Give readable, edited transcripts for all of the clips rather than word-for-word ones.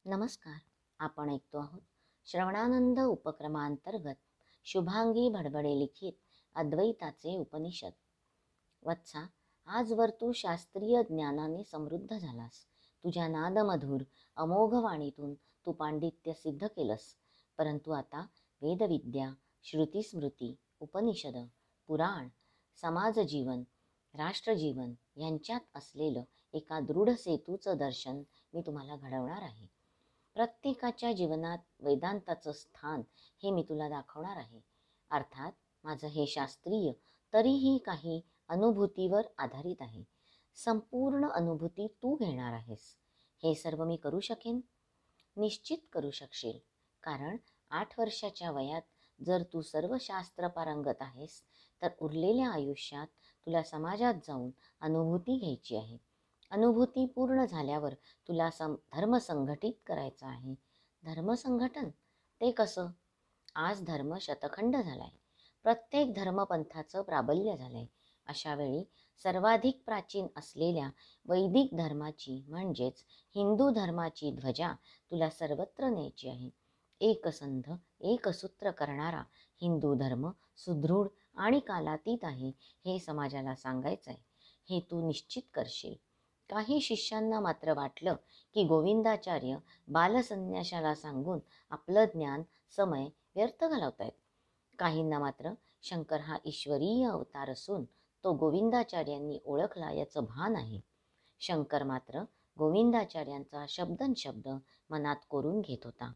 नमस्कार. आपण ऐकतो आहोत श्रवणानंद उपक्रमांतर्गत शुभांगी भडबडे लिखित अद्वैताचे उपनिषद. वत्सा, आजवर तू शास्त्रीय ज्ञानाने समृद्ध झालास. तुझ्या नादमधुर अमोघ वाणीतून तू पांडित्य सिद्ध केलंस. परंतु आता वेदविद्या, श्रुतीस्मृती, उपनिषद, पुराण, समाजजीवन, राष्ट्रजीवन यांच्यात असलेलं एका दृढ सेतूचं दर्शन मी तुम्हाला घडवणार आहे. प्रत्येकाच्या जीवनात वेदांताचं स्थान हे मी तुला दाखवणार आहे. अर्थात माझं हे शास्त्रीय तरीही काही अनुभूतीवर आधारित आहे. संपूर्ण अनुभूती तू घेणार आहेस. हे सर्व मी करू शकेन? निश्चित करू शकशील. कारण 8 वर्षाच्या वयात जर तू सर्व शास्त्र पारंगत आहेस, तर उरलेल्या आयुष्यात तुला समाजात जाऊन अनुभूती घ्यायची आहे. अनुभूती पूर्ण झाल्यावर तुला धर्म संघटित करायचा आहे. धर्मसंघटन ते कसं? आज धर्म शतखंड झालाय. प्रत्येक धर्मपंथाचं प्राबल्य झालंय. अशा वेळी सर्वाधिक प्राचीन असलेल्या वैदिक धर्माची म्हणजेच हिंदू धर्माची ध्वजा तुला सर्वत्र न्यायची आहे. एकसंध एकसूत्र करणारा हिंदू धर्म सुदृढ आणि कालातीत आहे हे समाजाला सांगायचं आहे. हे तू निश्चित करशील. काही शिष्यांना मात्र वाटलं की गोविंदाचार्य बालसन्याशाला सांगून आपलं ज्ञान समय व्यर्थ घालवतायत. काहींना मात्र शंकर हा ईश्वरीय अवतार असून तो गोविंदाचार्यांनी ओळखला याचं भान आहे. शंकर मात्र गोविंदाचार्यांचा शब्दनशब्द मनात कोरून घेत होता.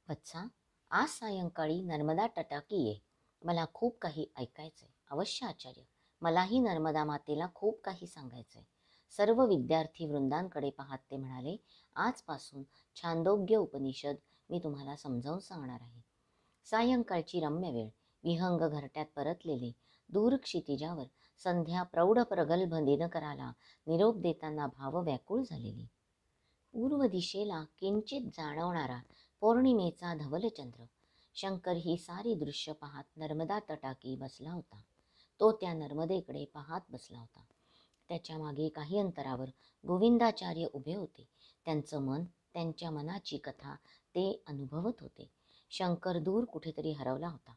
वत्सा, आज सायंकाळी नर्मदा तटाकी ये. मला खूप काही ऐकायचंय. अवश्य आचार्य. मलाही नर्मदा मातेला खूप काही सांगायचंय. सर्व विद्यार्थी वृंदांकडे पाहत ते म्हणाले, आजपासून छांदोग्य उपनिषद मी तुम्हाला समजावून सांगणार आहे. सायंकाळची रम्य वेळ. विहंग घरट्यात परतलेले दूर क्षितिजावर संध्या प्रौढ प्रगल्भ दिनकराला निरोप देताना भाव व्याकुळ झालेली. पूर्व दिशेला किंचित जाणवणारा पौर्णिमेचा धवलचंद्र. शंकर ही सारी दृश्य पाहत नर्मदा तटाकी बसला होता. तो त्या नर्मदेकडे पाहत बसला होता. त्याच्या मागे काही अंतरावर गोविंदाचार्य उभे होते. त्यांचं मन, त्यांच्या मनाची कथा ते अनुभवत होते. शंकर दूर कुठेतरी हरवला होता.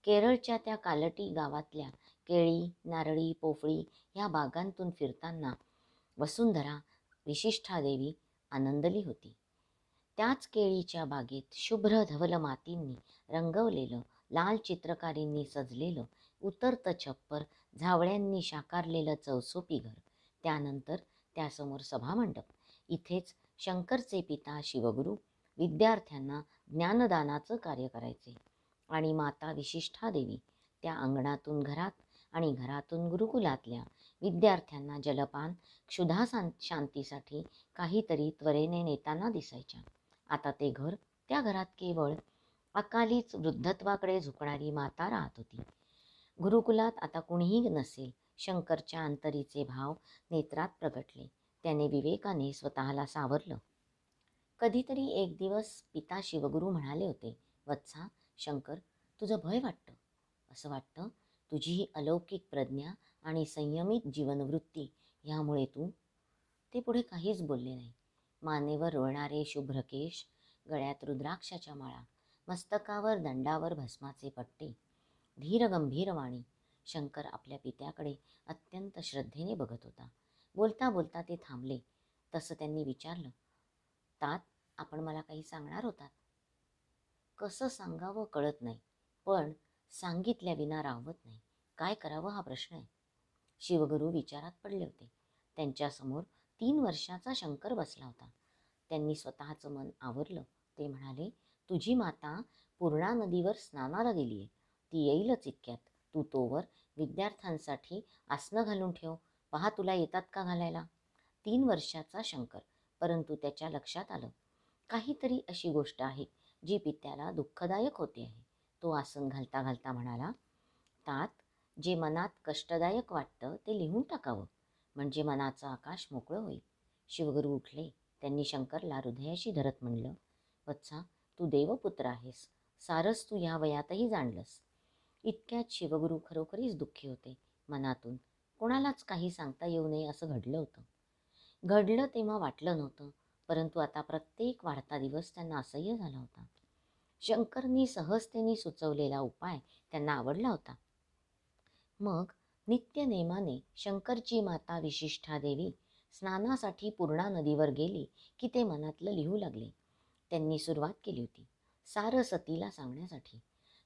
केरळच्या त्या कालटी गावातल्या केळी, नारळी, पोफळी ह्या बागांतून फिरताना वसुंधरा विशिष्ठादेवी आनंदली होती. त्याच केळीच्या बागेत शुभ्र धवल मातींनी रंगवलेलं, लाल चित्रकारींनी सजलेलं, उतरतं छप्पर, झावळ्यांनी शाकारलेलं चौसोपी घर, त्यानंतर त्यासमोर सभामंडप. इथेच शंकरचे पिता शिवगुरू विद्यार्थ्यांना ज्ञानदानाचं कार्य करायचे आणि माता विशिष्ठादेवी त्या अंगणातून घरात आणि घरातून गुरुकुलातल्या विद्यार्थ्यांना जलपान, क्षुधा शांतीसाठी काहीतरी त्वरेने नेताना दिसायच्या. आता ते घर, त्या घरात केवळ अकालीच वृद्धत्वाकडे झुकणारी माता राहत होती. गुरुकुलात आता कुणीही नसेल. शंकरच्या अंतरीचे भाव नेत्रात प्रगटले. त्याने विवेकाने स्वतःला सावरलं. कधीतरी एक दिवस पिता शिवगुरू म्हणाले होते, वत्सा, शंकर, तुझं भय वाटतं. असं वाटतं तुझी ही अलौकिक प्रज्ञा आणि संयमित जीवनवृत्ती ह्यामुळे तू. ते पुढे काहीच बोलले नाही. मानेवर रुळणारे शुभ्र केश, गळ्यात रुद्राक्षाच्या माळा, मस्तकावर दंडावर भस्माचे पट्टे, धीर गंभीर वाणी. शंकर आपल्या पित्याकडे अत्यंत श्रद्धेने बघत होता. बोलता बोलता ते थांबले. तसं त्यांनी विचारलं, तात, आपण मला काही सांगणार होतात? कसं सांगावं कळत नाही, पण सांगितल्या विना राहवत नाही. काय करावं हा प्रश्न आहे. शिवगुरू विचारात पडले होते. त्यांच्यासमोर 3 वर्षाचा शंकर बसला होता. त्यांनी स्वतःचं मन आवरलं. ते म्हणाले, तुझी माता पूर्णा नदीवर स्नानाला गेली आहे. ती येईलच इतक्यात. तू तोवर विद्यार्थ्यांसाठी आसनं घालून ठेव. पहा तुला येतात का घालायला. 3 वर्षाचा शंकर, परंतु त्याच्या लक्षात आलं काहीतरी अशी गोष्ट आहे जी पित्याला दुःखदायक होते आहे. तो आसन घालता घालता म्हणाला, तात, जे मनात कष्टदायक वाटतं ते लिहून टाकावं, म्हणजे मनाचं आकाश मोकळं होईल. शिवगुरू उठले. त्यांनी शंकरला हृदयाशी धरत म्हणलं, वत्सा, तू देवपुत्र आहेस. सारस तू ह्या वयातही जाणलंस. इतक्यात शिवगुरू खरोखरीच दुःखी होते. मनातून कोणालाच काही सांगता येऊ नये असं घडलं होतं. घडलं तेव्हा वाटलं नव्हतं, परंतु आता प्रत्येक वाढता दिवस त्यांना असह्य झाला होता. शंकरनी सहजतेने सुचवलेला उपाय त्यांना आवडला होता. मग नित्य नेमाने शंकरची माता विशिष्ठा देवी स्नानासाठी पूर्णा नदीवर गेली की ते मनातलं लिहू लागले. त्यांनी सुरुवात केली होती सारं सतीला सांगण्यासाठी.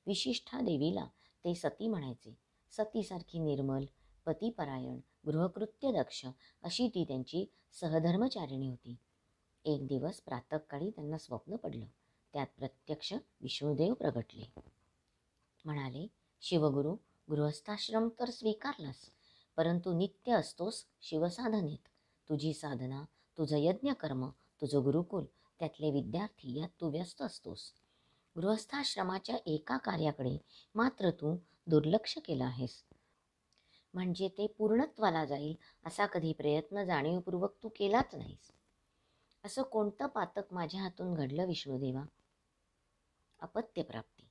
विशिष्ठा देवीला ते सती म्हणायचे. सतीसारखी निर्मल, पतिपरायण, गृहकृत्य दक्ष अशी ती त्यांची सहधर्मचारिणी होती. एक दिवस प्रातःकाळी त्यांना स्वप्न पडलं. त्यात प्रत्यक्ष विष्णुदेव प्रगटले. म्हणाले, शिवगुरु, गृहस्थाश्रम तर स्वीकारलास, परंतु नित्य असतोस शिवसाधनेत. तुझी साधना, तुझं यज्ञकर्म, तुझं गुरुकुल, त्यातले विद्यार्थी यात तू व्यस्त असतोस. गृहस्थाश्रमाच्या एका कार्याकडे मात्र तू दुर्लक्ष केलं आहेस. म्हणजे ते पूर्णत्वाला जाईल असा कधी प्रयत्न जाणीवपूर्वक तू केलाच नाहीस. असं कोणतं पातक माझ्या हातून घडलं विष्णुदेवा? अपत्यप्राप्ती.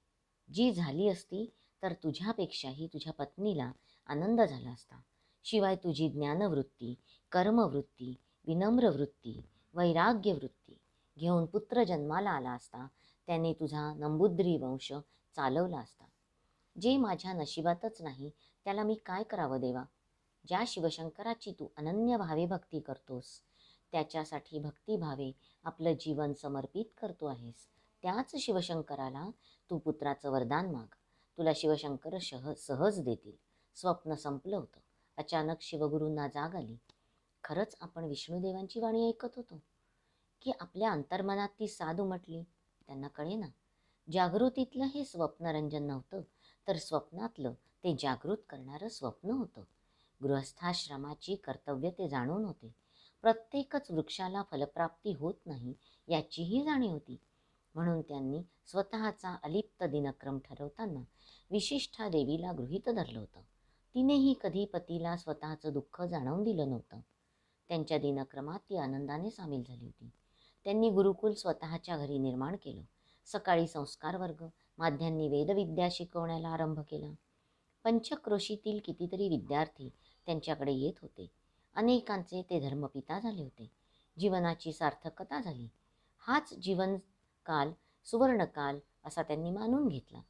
जी झाली असती तर तुझ्यापेक्षाही तुझ्या पत्नीला आनंद झाला असता. शिवाय तुझी ज्ञानवृत्ती, कर्मवृत्ती, विनम्रवृत्ती, वैराग्यवृत्ती घेऊन पुत्र जन्माला आला असता. त्याने तुझा नंबूद्री वंश चालवला असता. जे माझ्या नशिबातच नाही त्याला मी काय करावं देवा? ज्या शिवशंकराची तू अनन्य भावे भक्ती करतोस, त्याच्यासाठी भक्तिभावे आपलं जीवन समर्पित करतो आहेस, त्याच शिवशंकराला तू पुत्राचं वरदान माग. तुला शिवशंकर सहज देतील. स्वप्न संपलं होतं. अचानक शिवगुरूंना जाग आली. खरंच आपण विष्णुदेवांची वाणी ऐकत होतो की आपल्या अंतर्मनात ती साध उमटली? त्यांना कळेना. जागृतीतलं हे स्वप्नरंजन नव्हतं, तर स्वप्नातलं ते जागृत करणारं स्वप्न होतं. गृहस्थाश्रमाची कर्तव्य ते जाणून होते. प्रत्येकच वृक्षाला फलप्राप्ती होत नाही याचीही जाणीव होती. म्हणून त्यांनी स्वतःचा अलिप्त दिनक्रम ठरवताना विशिष्ठा देवीला गृहीत धरलं होतं. तिनेही कधी पतीला स्वतःचं दुःख जाणवून दिलं नव्हतं. त्यांच्या दिनक्रमात ती आनंदाने सामील झाली होती. त्यांनी गुरुकुल स्वतःच्या घरी निर्माण केलं. सकाळी संस्कार वर्ग, माध्यांनी वेदविद्या शिकवण्याला आरंभ केला. पंचक्रोशीतील कितीतरी विद्यार्थी त्यांच्याकडे येत होते. अनेकांचे ते धर्मपिता झाले होते. जीवनाची सार्थकता झाली. हाच जीवनकाल सुवर्णकाल असा त्यांनी मानून घेतला.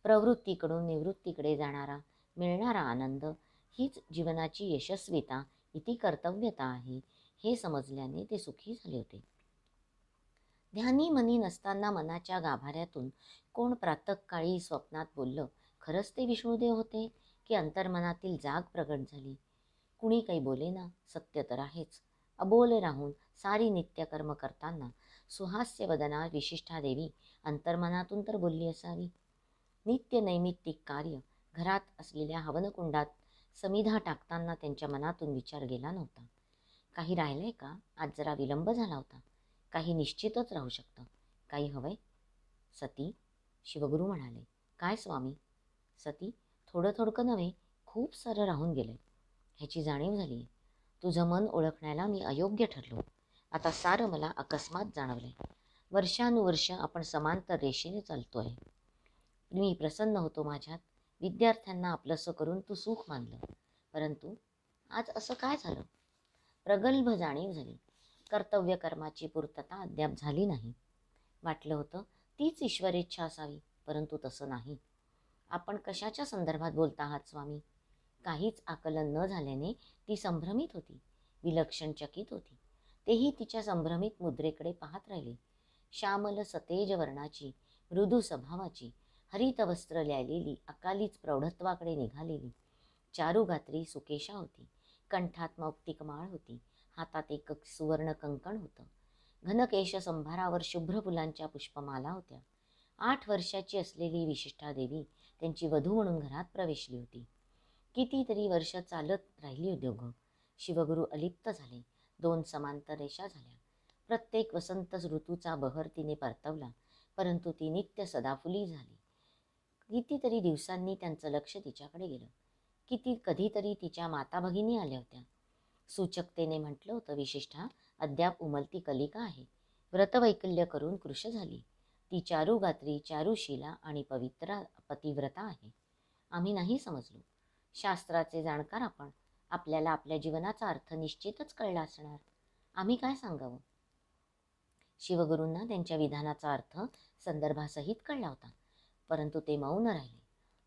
प्रवृत्तीकडून निवृत्तीकडे जाणारा मिळणारा आनंद हीच जीवनाची यशस्विता, इति कर्तव्यता आहे, हे समजल्याने ते सुखी झाले होते. ध्यानी मनी नसताना मनाच्या गाभाऱ्यातून कोण प्रातःकाळी स्वप्नात बोललं, खरंच ते विष्णुदेव होते की अंतर्मनातील जाग प्रगट झाली? कुणी काही बोलेना, सत्य तर आहेच. अबोल राहून सारी नित्यकर्म करताना सुहास्यवदना विशिष्ठा देवी अंतर्मनातून तर बोलली असावी. नित्य नैमित्तिक कार्य, घरात असलेल्या हवनकुंडात समिधा टाकताना त्यांच्या मनातून विचार गेला नव्हता. काही राहिलंय का? आज जरा विलंब झाला होता. काही निश्चितच राहू शकतं. काही हवंय? सती, शिवगुरू म्हणाले. काय स्वामी? सती, थोडं नव्हे, खूप सारं राहून गेलंय. ह्याची जाणीव झाली आहे. तुझं मन ओळखण्याला मी अयोग्य ठरलो. आता सारं मला अकस्मात जाणवलंय. वर्षानुवर्ष आपण समांतर रेषेने चालतोय. मी प्रसन्न होतो माझ्यात. विद्यार्थ्यांना आपलंसं करून तू सुख मानलं. परंतु आज असं काय झालं? प्रगल्भ जाणीव झाली. कर्तव्य कर्माची पूर्तता अद्याप झाली नाही. वाटलं होतं तीच ईश्वरेच्छा असावी, परंतु तसं नाही. आपण कशाच्या संदर्भात बोलता आहात स्वामी? काहीच आकलन न झाल्याने ती संभ्रमित होती, विलक्षण चकित होती. तेही तिच्या संभ्रमित मुद्रेकडे पाहत राहिले. श्यामल सतेज वर्णाची, मृदू स्वभावाची, हरित वस्त्र ल्यालेली, अकालीच प्रौढत्वाकडे निघालेली, चारुगात्री सुकेशा होती. कंठात मौक्तिक माळ होती. हातात एक सुवर्ण कंकण होतं. घनकेश संभारावर शुभ्र फुलांच्या पुष्पमाला होत्या. 8 वर्षाची असलेली विशिष्ठा देवी त्यांची वधू म्हणून घरात प्रवेशली होती. कितीतरी वर्ष चालत राहिली दोघं. शिवगुरू अलिप्त झाले. 2 समांतर रेषा झाल्या. प्रत्येक वसंत ऋतूचा बहर तिने परतवला, परंतु ती नित्य सदाफुली झाली. कितीतरी दिवसांनी त्यांचं लक्ष तिच्याकडे गेलं. कधीतरी तिच्या माता भगिनी आल्या होत्या. सूचकतेने म्हटलं होतं, विशिष्ठा अद्याप उमलती कलिका आहे. व्रतवैकल्य करून कृश झाली. ती चारुगात्री, चारुशीला आणि पतिव्रता आहे. आम्ही नाही समजलो. शास्त्राचे जाणकार आपण. आपल्याला आपल्या जीवनाचा अर्थ निश्चितच कळला असणार. आम्ही काय सांगावं? शिवगुरूंना त्यांच्या विधानाचा अर्थ संदर्भासहित कळला होता, परंतु ते मौन राहिले.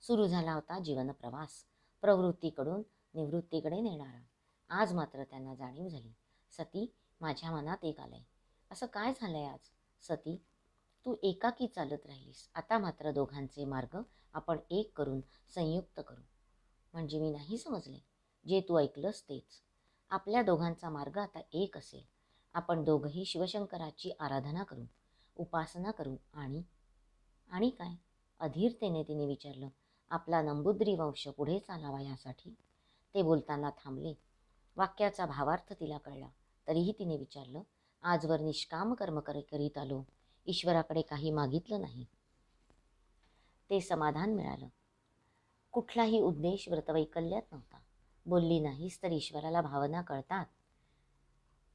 सुरू झाला होता जीवनप्रवास, प्रवृत्तीकडून निवृत्तीकडे नेणारा. आज मात्र त्यांना जाणीव झाली, सती, माझ्या मनात एक आलंय. असं काय झालंय आज? सती, तू एकाकी चालत राहिलीस, आता मात्र दोघांचे मार्ग आपण एक करून संयुक्त करू. म्हणजे मी नाही समजले. जे तू ऐकलंस तेच. आपल्या दोघांचा मार्ग आता एक असेल. आपण दोघंही शिवशंकराची आराधना करू, उपासना करू. आणि काय? अधीरतेने तिने विचारलं. आपला नंबूद्री वंश पुढे चालावा यासाठी. ते बोलताना थांबले. वाक्याचा भावार्थ तिला कळला. तरीही तिने विचारलं, आजवर निष्काम कर्म करीत आलो, ईश्वराकडे काही मागितलं नाही. ते समाधान मिळालं. कुठलाही उद्देश व्रतवैकल्यात नव्हता. बोलली नाहीस तर ईश्वराला भावना कळतात.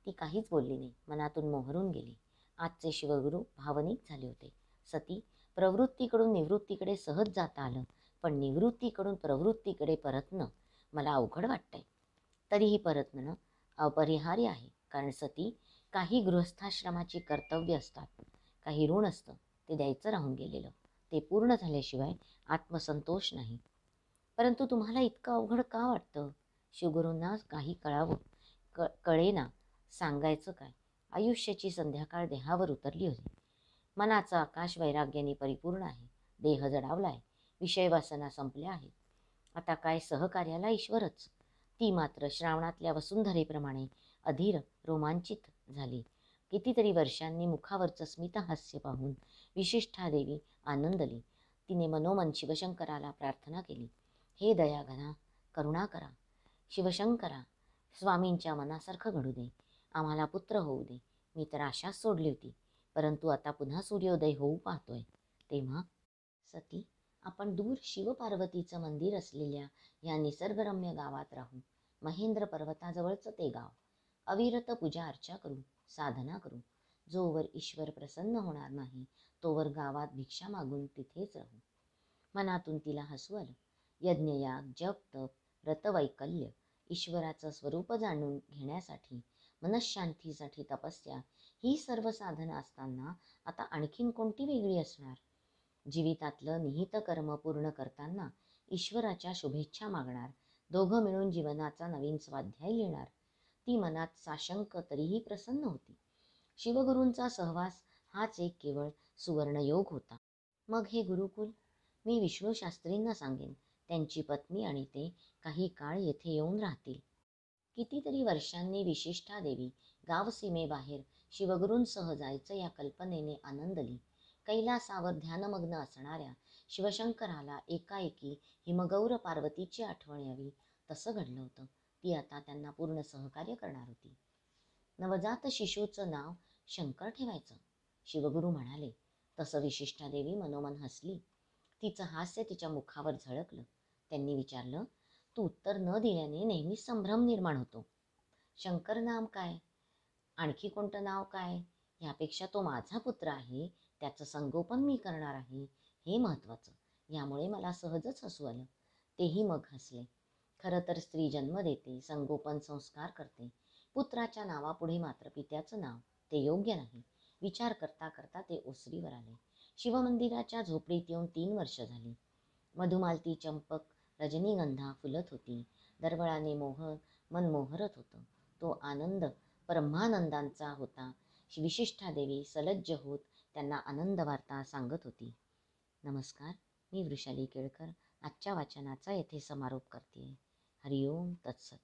ती काहीच बोलली नाही, मनातून मोहरून गेली. आजचे शिवगुरू भावनिक झाले होते. सती, प्रवृत्तीकडून निवृत्तीकडे सहज जाता आलं, पण निवृत्तीकडून प्रवृत्तीकडे परतणं मला अवघड वाटतंय. तरीही परतणं अपरिहार्य आहे. कारण सती, काही गृहस्थाश्रमाची कर्तव्य असतात, काही ऋण असतं, ते द्यायचं राहून गेलेलं. ते पूर्ण झाल्याशिवाय आत्मसंतोष नाही. परंतु तुम्हाला इतकं अवघड का वाटतं? शिवगुरूंना काही कळावं, कळेना. सांगायचं काय? आयुष्याची संध्याकाळ देहावर उतरली होती. मनाचं आकाश वैराग्याने परिपूर्ण आहे. देह जडावलाय, विषयवासना संपल्या आहेत. आता काय सहकार्याला ईश्वरच. ती मात्र श्रावणातल्या वसुंधरेप्रमाणे अधीर, रोमांचित झाली. कितीतरी वर्षांनी मुखावरचं स्मितहास्य पाहून विशिष्ठादेवी आनंदली. तिने मनोमन शिवशंकराला प्रार्थना केली, हे दयाघना, करुणा करा. शिवशंकरा, स्वामींच्या मनासारखं घडू दे. आम्हाला पुत्र होऊ दे. मी तर आशाच सोडली होती, परंतु आता पुन्हा सूर्योदय होऊ पाहतोय. तेव्हा सती, आपण दूर शिवपार्वतीचं मंदिर असलेल्या या निसर्गरम्य गावात राहू. महेंद्र पर्वताजवळचं ते गाव. अविरत पूजा अर्चा करू, साधना करू. जोवर ईश्वर प्रसन्न होणार नाही, तोवर गावात भिक्षा मागून तिथेच राहू. मनातून तिला हसू आलं. यज्ञयाग, जप, तप, व्रतवैकल्य, ईश्वराचं स्वरूप जाणून घेण्यासाठी, मनःशांतीसाठी तपस्या, ही सर्व साधनं असताना आता आणखीन कोणती वेगळी असणार? जीवितातलं निहित कर्म पूर्ण करताना ईश्वराच्या शुभेच्छा मागणार, दोघं मिळून जीवनाचा नवीन स्वाध्याय लिहिणार. ती मनात साशंक तरीही प्रसन्न होती. शिवगुरूंचा सहवास हाच एक केवळ सुवर्णयोग होता. मग हे गुरुकुल? मी विष्णू शास्त्रींना सांगेन. त्यांची पत्नी आणि ते काही काळ येथे येऊन राहतील. कितीतरी वर्षांनी विशिष्ठादेवी गावसीमेबाहेर शिवगुरूंसह जायचं या कल्पनेने आनंदली. कैलासावर ध्यानमग्न असणाऱ्या शिवशंकराला एकाएकी हिमगौर पार्वतीची आठवण यावी, तसं घडलं होतं. ती आता त्यांना पूर्ण सहकार्य करणार होती. नवजात शिशूचं नाव शंकर ठेवायचं, शिवगुरू म्हणाले. तसं विशिष्ठादेवी मनोमन हसली. तिचं हास्य तिच्या मुखावर झळकलं. त्यांनी विचारलं, तू उत्तर न दिल्याने नेहमीच संभ्रम निर्माण होतो. शंकर नाम काय? आणखी कोणतं नाव काय? यापेक्षा तो माझा पुत्र आहे, त्याचं संगोपन मी करणार आहे, हे महत्त्वाचं. यामुळे मला सहजच हसू आलं. तेही मग हसले. खरं तर स्त्री जन्म देते, संगोपन संस्कार करते. पुत्राच्या नावापुढे मात्र पित्याचं नाव, ते योग्य नाही. विचार करता करता ते ओसरीवर आले. शिवमंदिराच्या झोपडीत येऊन 3 वर्ष झाली. मधुमालती, चंपक, रजनीगंधा फुलत होती. दरवळाने मन मोहरत होतं. तो आनंद ब्रह्मानंदांचा होता. विशिष्ठादेवी सलज्ज होत त्यांना आनंद वार्ता सांगत होती. नमस्कार, मी वृषाली केळकर आजच्या वाचनाचा येथे समारोप करते. हरिओम तत्सत.